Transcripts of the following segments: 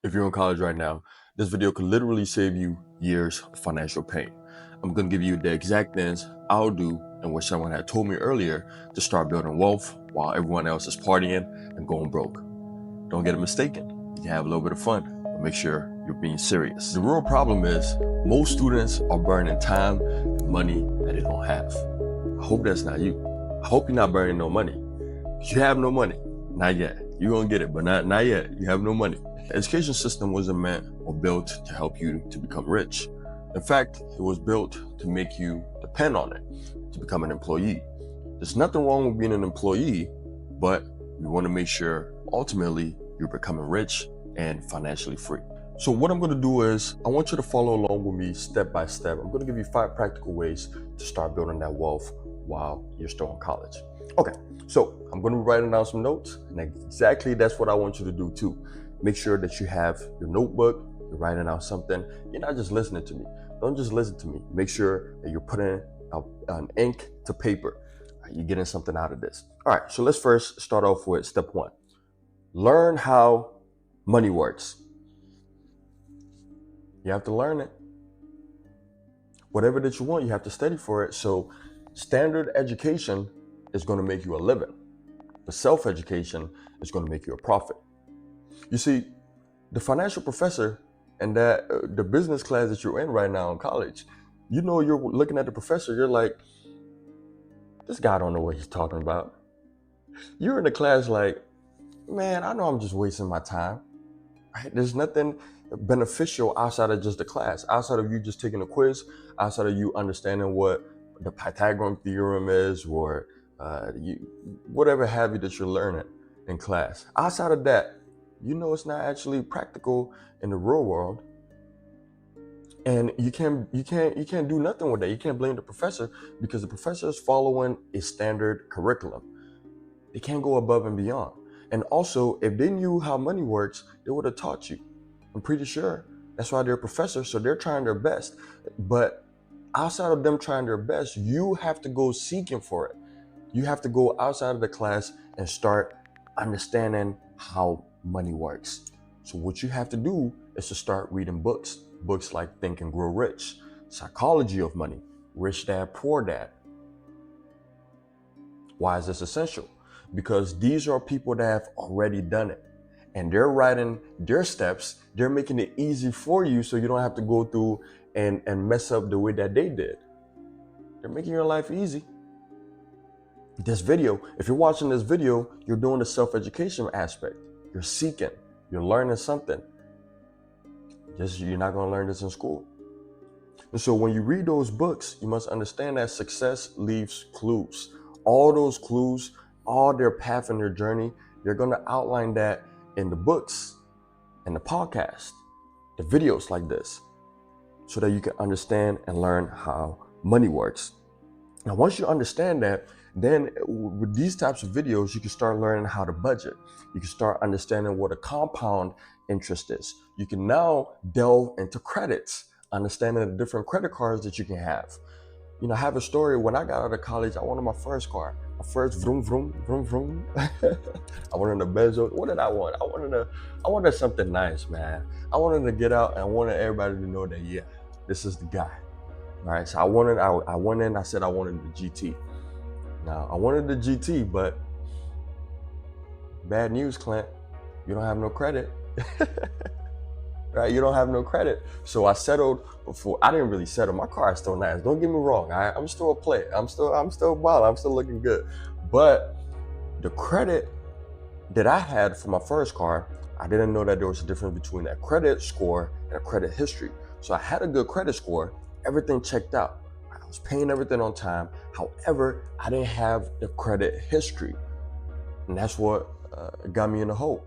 If you're in college right now, this video could literally save you years of financial pain. I'm gonna give you the exact things I'll do and what someone had told me earlier to start building wealth while everyone else is partying and going broke. Don't get it mistaken. You can have a little bit of fun, but make sure you're being serious. The real problem is most students are burning time and money that they don't have. I hope that's not you. I hope you're not burning no money. You have no money. Not yet. You're gonna get it, but not yet. You have no money. The education system wasn't meant or built to help you to become rich. In fact, it was built to make you depend on it, to become an employee. There's nothing wrong with being an employee, but we want to make sure ultimately you're becoming rich and financially free. So what I'm going to do is I want you to follow along with me step by step. I'm going to give you 5 practical ways to start building that wealth while you're still in college. Okay, so I'm going to be writing down some notes, and exactly that's what I want you to do too. Make sure that you have your notebook, you're writing out something. You're not just listening to me. Don't just listen to me. Make sure that you're putting an ink to paper. You're getting something out of this. All right, so let's first start off with step 1. Learn how money works. You have to learn it. Whatever that you want, you have to study for it. So standard education is going to make you a living. The self-education is going to make you a profit. You see, the financial professor and the business class that you're in right now in college, you know, you're looking at the professor, you're like, this guy don't know what he's talking about. You're in the class like, man, I know I'm just wasting my time. Right? There's nothing beneficial outside of just the class, outside of you just taking a quiz, outside of you understanding what the Pythagorean theorem is, or whatever have you that you're learning in class. Outside of that, you know it's not actually practical in the real world, and you can't do nothing with that. You can't blame the professor because the professor is following a standard curriculum. They can't go above and beyond. And also, if they knew how money works, they would have taught you. I'm pretty sure. That's why they're a professor, so they're trying their best. But outside of them trying their best, you have to go seeking for it. You have to go outside of the class and start understanding how money works. So what you have to do is to start reading books. Books like Think and Grow Rich, Psychology of Money, Rich Dad, Poor Dad. Why is this essential? Because these are people that have already done it, and they're writing their steps. They're making it easy for you so you don't have to go through and mess up the way that they did. They're making your life easy. This video, if you're watching this video, you're doing the self-education aspect. You're seeking, you're learning something. You're not going to learn this in school. And so when you read those books, you must understand that success leaves clues. All those clues, all their path and their journey, they're going to outline that in the books and the podcast, the videos like this, so that you can understand and learn how money works. Now, once you understand that, then with these types of videos, you can start learning how to budget. You can start understanding what a compound interest is. You can now delve into credits, understanding the different credit cards that you can have. You know, I have a story. When I got out of college, I wanted my first car, my first vroom, vroom, vroom, vroom. I wanted a Benzo. What did I want? I wanted something nice, man. I wanted to get out and I wanted everybody to know that, yeah, this is the guy. All right, so I went in, I said I wanted the GT. Now, I wanted the GT, but bad news, Clint, you don't have no credit. Right? You don't have no credit. So I settled for, I didn't really settle. My car is still nice. Don't get me wrong. I'm still a player. I'm still wild. I'm still looking good. But the credit that I had for my first car, I didn't know that there was a difference between a credit score and a credit history. So I had a good credit score. Everything checked out. I was paying everything on time. However, I didn't have the credit history. And that's what got me in the hole.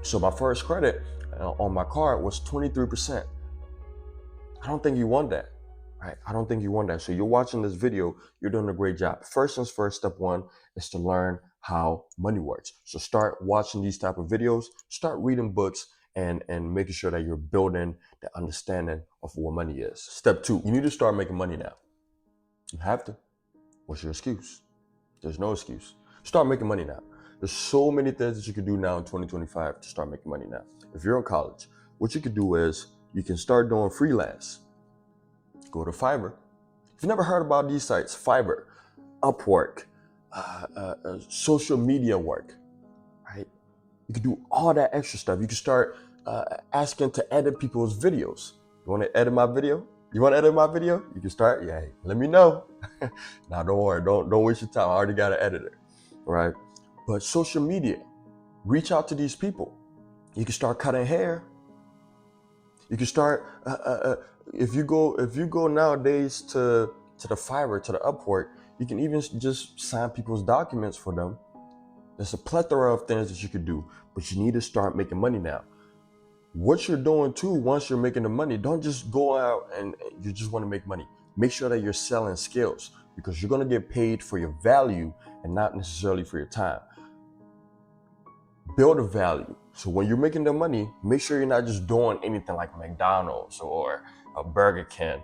So my first credit on my card was 23%. I don't think you want that, right? I don't think you want that. So you're watching this video, you're doing a great job. First things first, step 1 is to learn how money works. So start watching these type of videos, start reading books, and making sure that you're building the understanding of what money is. Step 2, you need to start making money now. You have to. What's your excuse? There's no excuse. Start making money now. There's so many things that you can do now in 2025 to start making money now. if you're in college, what you could do is you can start doing freelance. Go to Fiverr. If you've never heard about these sites, Fiverr, Upwork, social media work, right? You can do all that extra stuff. You can start asking to edit people's videos. You want to edit my video? You want to edit my video? You can start. Yeah, hey, let me know. Now, don't worry. Don't waste your time. I already got an editor, right? But social media, reach out to these people. You can start cutting hair. You can start. If you go nowadays to the Fiverr, to the Upwork, you can even just sign people's documents for them. There's a plethora of things that you could do, but you need to start making money now. What you're doing too, once you're making the money, don't just go out and you just want to make money. Make sure that you're selling skills, because you're going to get paid for your value and not necessarily for your time. Build a value. So when you're making the money, make sure you're not just doing anything like McDonald's or a Burger King,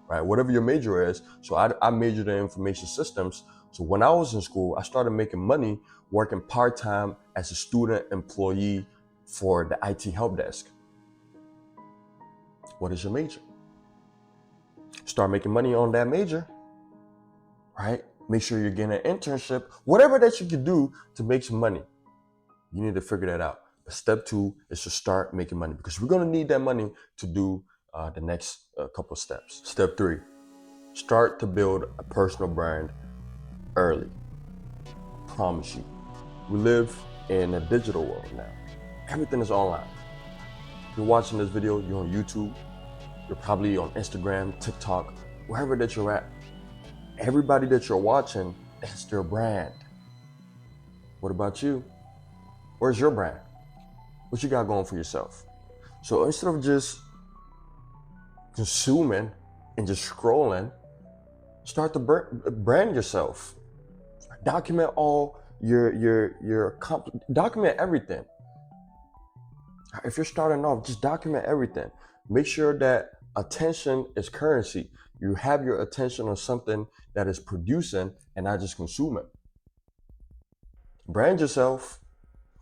right? Whatever your major is. So I majored in information systems. So when I was in school, I started making money working part-time as a student employee for the IT help desk. What is your major? Start making money on that major, right? Make sure you're getting an internship, whatever that you can do to make some money. You need to figure that out. But step 2 is to start making money, because we're going to need that money to do the next couple steps. Step 3, start to build a personal brand early. Promise you. We live in a digital world now. Everything is online. If you're watching this video, you're on YouTube, you're probably on Instagram, TikTok, wherever that you're at. Everybody that you're watching, that's their brand. What about you? Where's your brand? What you got going for yourself? So instead of just consuming and just scrolling, start to brand yourself. Document all document everything. If you're starting off, just document everything. Make sure that attention is currency. You have your attention on something that is producing and not just consuming. Brand yourself.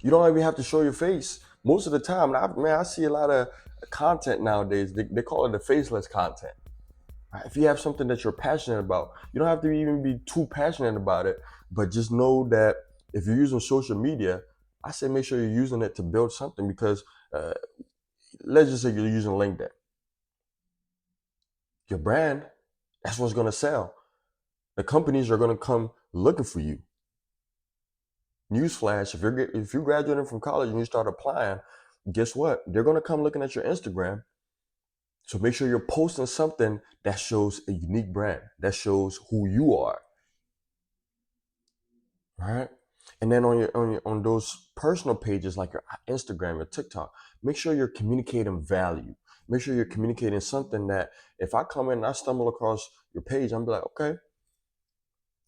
You don't even have to show your face. Most of the time, I see a lot of content nowadays. They call it the faceless content. If you have something that you're passionate about, you don't have to even be too passionate about it, but just know that if you're using social media, I say make sure you're using it to build something, because let's just say you're using LinkedIn. Your brand, that's what's going to sell. The companies are going to come looking for you. Newsflash, if you're graduating from college and you start applying, guess what? They're going to come looking at your Instagram. So make sure you're posting something that shows a unique brand, that shows who you are. Right? And then on those personal pages like your Instagram, your TikTok, make sure you're communicating value. Make sure you're communicating something that if I come in and I stumble across your page, I'm be like, okay,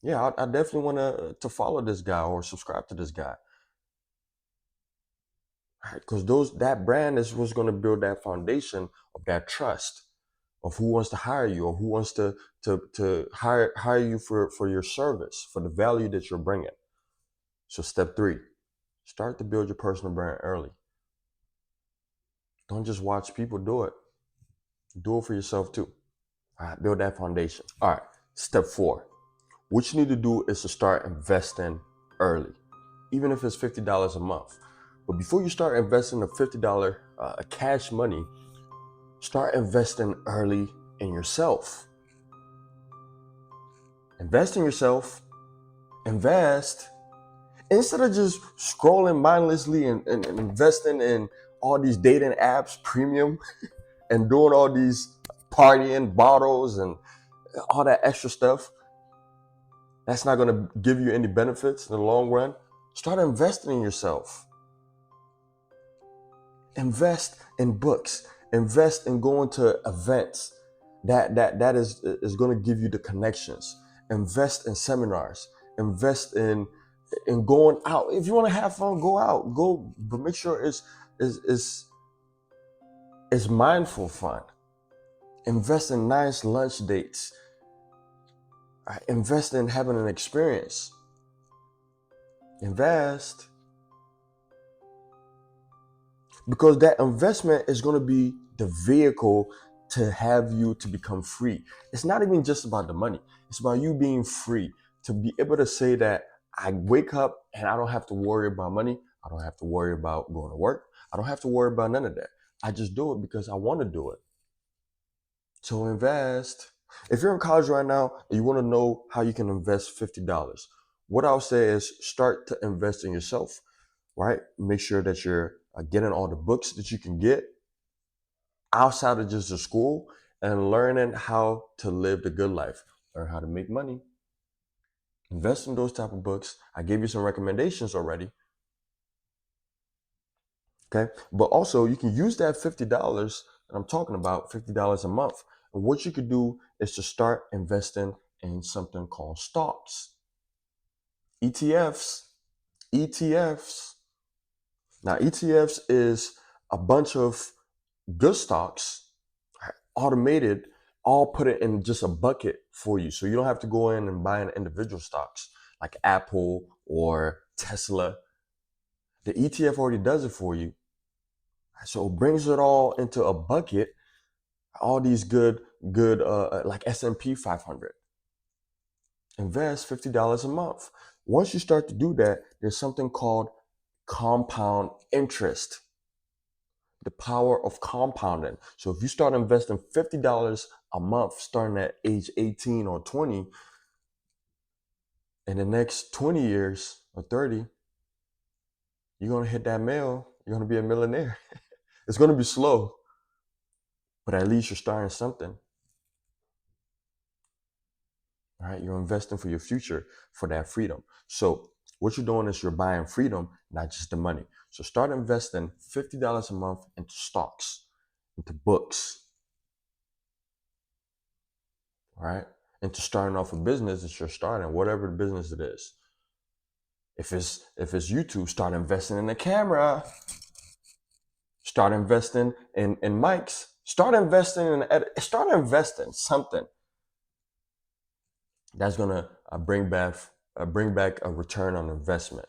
yeah, I definitely want to follow this guy or subscribe to this guy. Right? Because that brand is what's going to build that foundation of that trust of who wants to hire you, or who wants to hire you for your service, for the value that you're bringing. So step 3, start to build your personal brand early. Don't just watch people do it. Do it for yourself too. All right, build that foundation. All right, step 4. What you need to do is to start investing early, even if it's $50 a month. But before you start investing the $50 cash money, start investing early in yourself. Invest in yourself. Invest. Instead of just scrolling mindlessly and investing in all these dating apps, premium, and doing all these partying, bottles, and all that extra stuff, that's not going to give you any benefits in the long run. Start investing in yourself. Invest in books. Invest in going to events. That is going to give you the connections. Invest in seminars. Invest in going out. If you want to have fun, go out. Go, but make sure it's mindful fun. Invest in nice lunch dates. Invest in having an experience. Invest. because that investment is going to be the vehicle to have you to become free. It's not even just about the money. It's about you being free to be able to say that I wake up and I don't have to worry about money. I don't have to worry about going to work. I don't have to worry about none of that. I just do it because I want to do it. So invest. If you're in college right now and you want to know how you can invest $50, what I'll say is start to invest in yourself, right? Make sure that you're getting all the books that you can get outside of just the school and learning how to live the good life, learn how to make money. Invest in those type of books. I gave you some recommendations already. Okay. But also you can use that $50 that I'm talking about, $50 a month. And what you could do is to start investing in something called stocks, ETFs, ETFs. Now, ETFs is a bunch of good stocks, automated, all put it in just a bucket for you. So you don't have to go in and buy an individual stocks like Apple or Tesla. The ETF already does it for you. So it brings it all into a bucket, all these good like S&P 500. Invest $50 a month. Once you start to do that, there's something called compound interest. The power of compounding. So if you start investing $50 a month starting at age 18 or 20, in the next 20 years or 30, you're going to hit that mill. You're going to be a millionaire. It's going to be slow, but at least you're starting something. All right, you're investing for your future, for that freedom. So what you're doing is you're buying freedom, not just the money. So start investing $50 a month into stocks, into books, all right? Into starting off a business that you're starting, whatever the business it is. If it's YouTube, start investing in the camera. Start investing in mics. Start investing something that's gonna bring back a return on investment.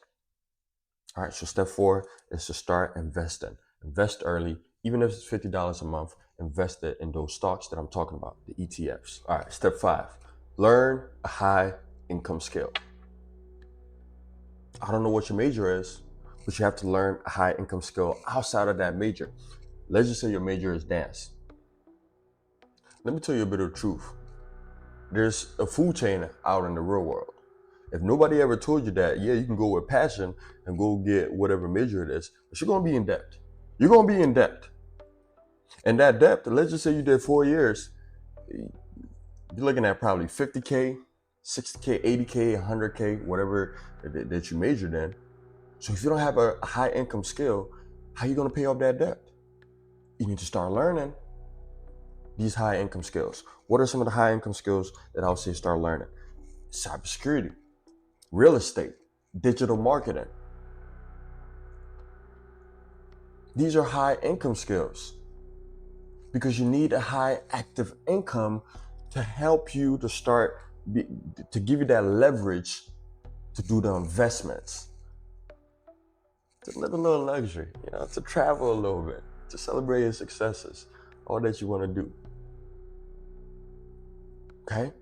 All right. So step 4 is to start investing. Invest early, even if it's $50 a month. Invest it in those stocks that I'm talking about, the ETFs. All right. Step 5: learn a high income skill. I don't know what your major is, but you have to learn a high income skill outside of that major. Let's just say your major is dance. Let me tell you a bit of the truth. There's a food chain out in the real world. If nobody ever told you that, yeah, you can go with passion and go get whatever major it is, but you're going to be in debt. You're going to be in debt. And that debt, let's just say you did 4 years, you're looking at probably 50K, 60K, 80K, 100K, whatever that you majored in. So if you don't have a high income skill, how are you going to pay off that debt? You need to start learning these high income skills. What are some of the high income skills that I would say start learning? Cybersecurity, real estate, digital marketing. These are high income skills because you need a high active income to help you to to give you that leverage to do the investments, to live a little luxury, to travel a little bit, to celebrate your successes, all that you want to do. Okay?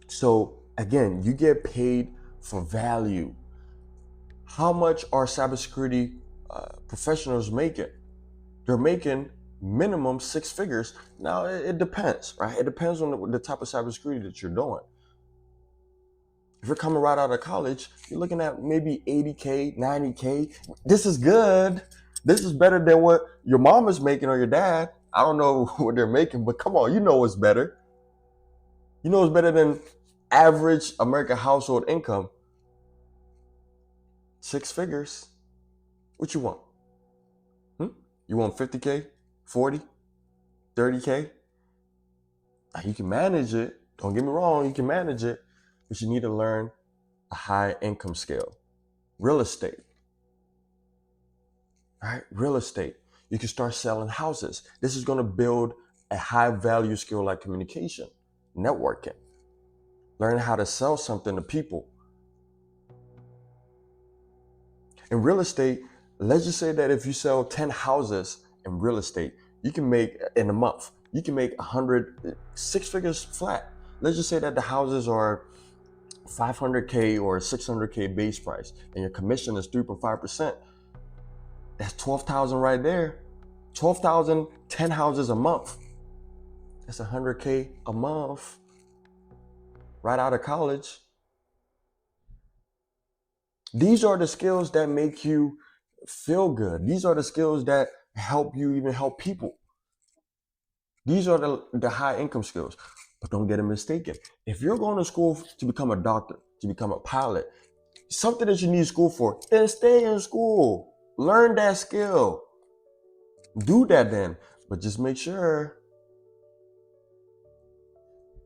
So again, you get paid for value. How much are cybersecurity professionals making? They're making minimum 6 figures. Now, it depends, right? It depends on the type of cybersecurity that you're doing. If you're coming right out of college, you're looking at maybe 80K, 90K. This is good. This is better than what your mom is making or your dad. I don't know what they're making, but come on, you know it's better. You know it's better than average American household income. 6 figures. What you want? You want 50K, 40, 30K? Now, you can manage it. Don't get me wrong, you can manage it, but you need to learn a high income skill. Real estate. Right? Real estate. You can start selling houses. This is going to build a high value skill like communication, networking. Learn how to sell something to people. In real estate, Let's just say that if you sell 10 houses in real estate, you can make in a month, you can make 100, 6 figures flat. Let's just say that the houses are 500K or 600K base price and your commission is 3.5%. That's 12,000 right there. 12,000, 10 houses a month. That's 100K a month right out of college. These are the skills that make you feel good. These are the skills that help you even help people. These are the high income skills. But don't get it mistaken. If you're going to school to become a doctor, to become a pilot, something that you need school for, then stay in school. Learn that skill. Do that then. But just make sure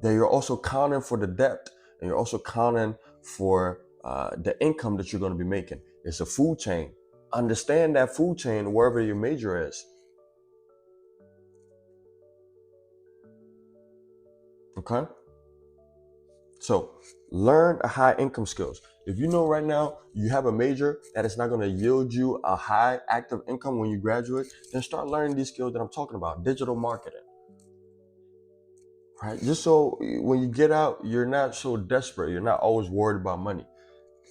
that you're also counting for the debt and you're also counting for the income that you're going to be making. It's a food chain. Understand that food chain wherever your major is. Okay? So learn a high income skills. If you know right now you have a major that is not going to yield you a high active income when you graduate, then start learning these skills that I'm talking about. Digital marketing. Right? Just so when you get out, you're not so desperate. You're not always worried about money.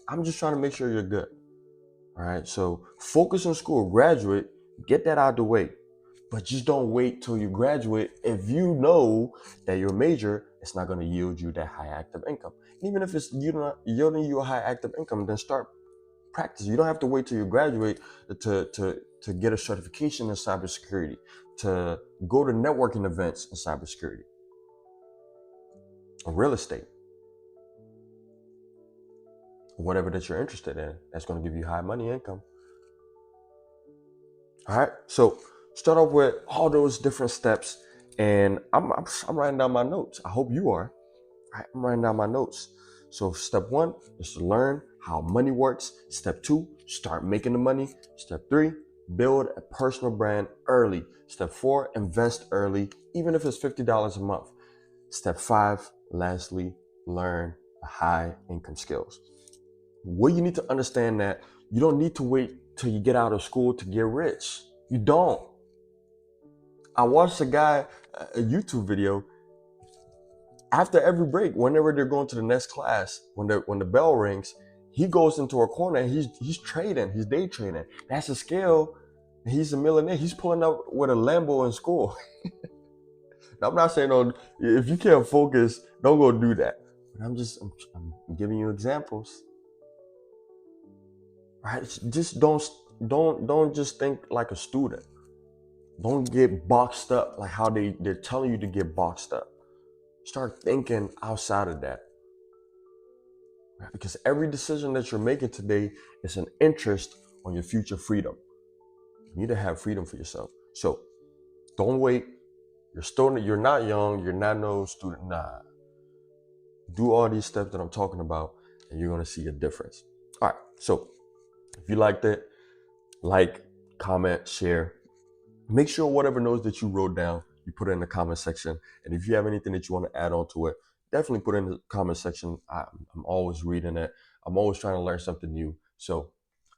I'm just trying to make sure you're good. All right. So focus on school, graduate, get that out of the way. But just don't wait till you graduate if you know that your major is not going to yield you that high active income. And even if it's yielding you a high active income, then start practicing. You don't have to wait till you graduate to get a certification in cybersecurity, to go to networking events in cybersecurity or real estate, or whatever that you're interested in. That's going to give you high money income. All right. So start off with all those different steps, and I'm writing down my notes. I hope you are. All right, I'm writing down my notes. So step 1 is to learn how money works. Step 2, start making the money. Step 3, build a personal brand early. Step 4, invest early, even if it's $50 a month. Step 5, lastly, learn high income skills. What you need to understand that you don't need to wait till you get out of school to get rich. You don't. I watched a guy, a YouTube video, after every break, whenever they're going to the next class, when the bell rings, he goes into a corner and he's trading, he's day trading. That's a skill. He's a millionaire. He's pulling up with a Lambo in school. Now, I'm not saying if you can't focus, don't go do that. But I'm giving you examples. Right? Just don't just think like a student. Don't get boxed up like how they're telling you to get boxed up. Start thinking outside of that. Right? Because every decision that you're making today is an interest on your future freedom. You need to have freedom for yourself. So don't wait. You're not young, you're not no student. Nah. Do all these steps that I'm talking about, and you're gonna see a difference. All right. So if you liked it, like, comment, share. Make sure whatever notes that you wrote down, you put it in the comment section. And if you have anything that you want to add on to it, definitely put it in the comment section. I'm always reading it. I'm always trying to learn something new. So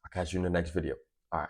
I'll catch you in the next video. All right.